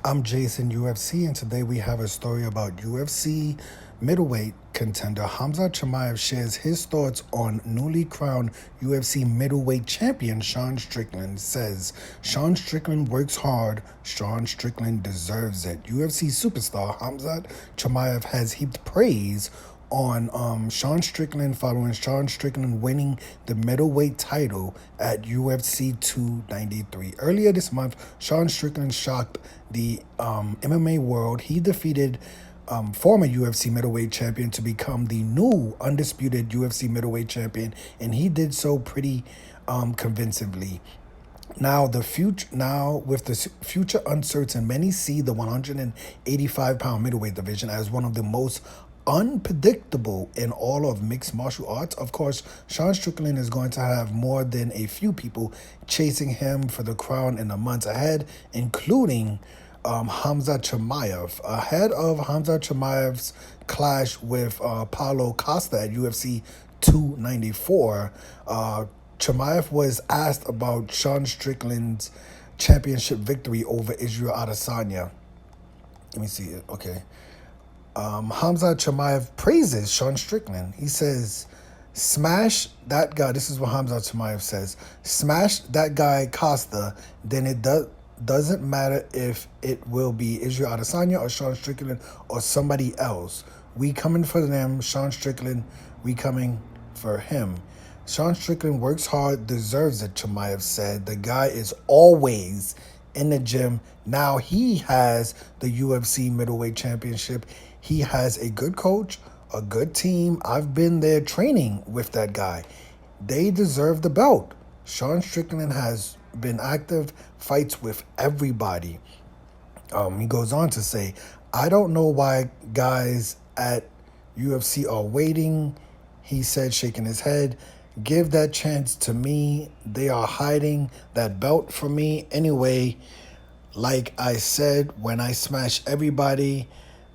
I'm Jason UFC, and today we have a story about UFC middleweight contender Khamzat Chimaev shares his thoughts on newly crowned UFC middleweight champion Sean Strickland. Says Sean Strickland works hard, Sean Strickland deserves it. UFC superstar Khamzat Chimaev has heaped praise on Sean Strickland following Sean Strickland winning the middleweight title at UFC 293. Earlier this month, Sean Strickland shocked the MMA world. He defeated former UFC middleweight champion to become the new undisputed UFC middleweight champion, and he did so pretty convincingly. Now with the future uncertain, many see the 185-pound middleweight division as one of the most unpredictable in all of mixed martial arts. Of course, Sean Strickland is going to have more than a few people chasing him for the crown in the months ahead, including Khamzat Chimaev. Ahead of Khamzat Chimaev's clash with Paulo Costa at UFC 294, Chimaev was asked about Sean Strickland's championship victory over Israel Adesanya. Let me see it. Okay. Khamzat Chimaev praises Sean Strickland. He says, smash that guy. This is what Khamzat Chimaev says. Smash that guy Costa, then it doesn't matter if it will be Israel Adesanya or Sean Strickland or somebody else. We coming for them, Sean Strickland. We coming for him. Sean Strickland works hard, deserves it, Chimaev said. The guy is always in the gym. Now he has the UFC middleweight championship. He has a good coach, a good team. I've been there training with that guy. They deserve the belt. Sean Strickland has been active, fights with everybody. He goes on to say, I don't know why guys at UFC are waiting. He said, shaking his head. Give that chance to me. They are hiding that belt from me. Anyway, like I said, when I smash everybody,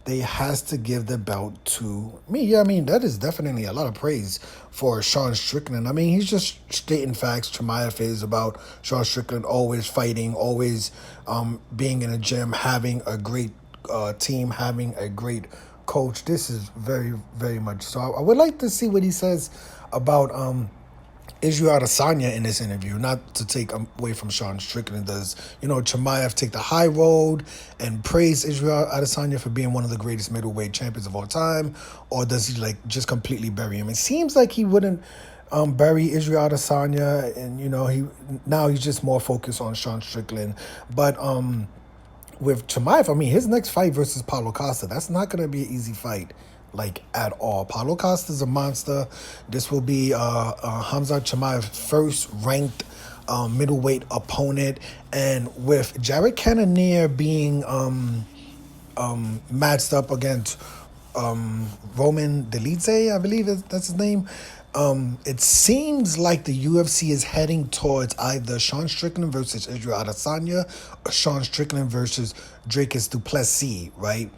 they has to give the belt to me. Yeah, I mean, that is definitely a lot of praise for Sean Strickland. I mean, he's just stating facts. Chimaev is about Sean Strickland always fighting, always being in the gym, having a great team, having a great coach. This is very, very much so. I would like to see what he says about Israel Adesanya in this interview, not to take away from Sean Strickland. Does, Chimaev take the high road and praise Israel Adesanya for being one of the greatest middleweight champions of all time? Or does he just completely bury him? It seems like he wouldn't bury Israel Adesanya, and he's just more focused on Sean Strickland. But with Chimaev, I mean, his next fight versus Paulo Costa, that's not going to be an easy fight. At all. Paulo Costa is a monster. This will be Khamzat Chimaev's first ranked middleweight opponent, and with Jared Cannonier being matched up against Roman Dolidze, I believe that's his name. It seems like the UFC is heading towards either Sean Strickland versus Israel Adesanya or Sean Strickland versus Dricus du Plessis, right?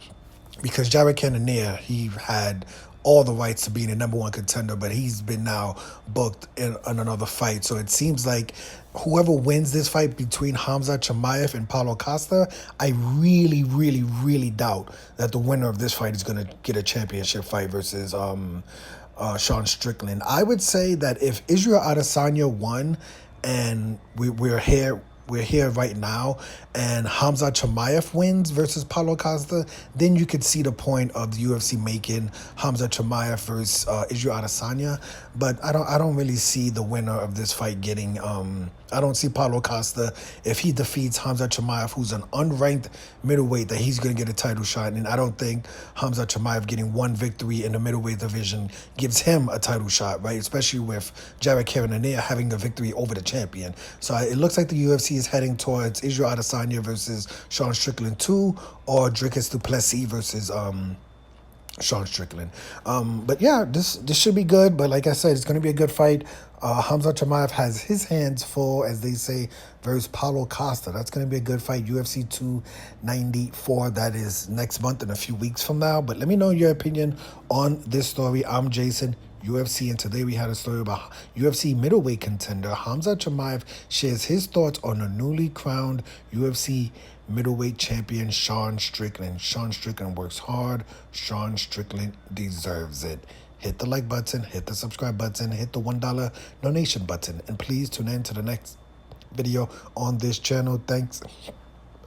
Because Jared Cannonier, he had all the rights to being the number one contender, but he's been now booked in another fight. So it seems like whoever wins this fight between Khamzat Chimaev and Paulo Costa, I really, really, really doubt that the winner of this fight is going to get a championship fight versus Sean Strickland. I would say that if Israel Adesanya won and we're here right now, and Khamzat Chimaev wins versus Paulo Costa, then you could see the point of the UFC making Khamzat Chimaev versus Israel Adesanya. But I don't really see the winner of this fight getting. I don't see Paulo Costa, if he defeats Khamzat Chimaev, who's an unranked middleweight, that he's going to get a title shot. And I don't think Khamzat Chimaev getting one victory in the middleweight division gives him a title shot, right? Especially with Jared Cannonier having a victory over the champion. So it looks like the UFC is heading towards Israel Adesanya versus Sean Strickland 2, or Dricus du Plessis versus Sean Strickland. But yeah, this should be good. But like I said, it's going to be a good fight. Khamzat Chimaev has his hands full, as they say, versus Paulo Costa. That's going to be a good fight. UFC 294. That is next month in a few weeks from now. But let me know your opinion on this story. I'm Jason. UFC, and today we had a story about UFC middleweight contender Khamzat Chimaev shares his thoughts on the newly crowned UFC middleweight champion Sean Strickland. Sean Strickland works hard. Sean Strickland deserves it. Hit the like button, hit the subscribe button, hit the $1 donation button, and please tune in to the next video on this channel. Thanks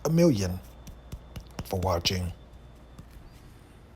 a million for watching.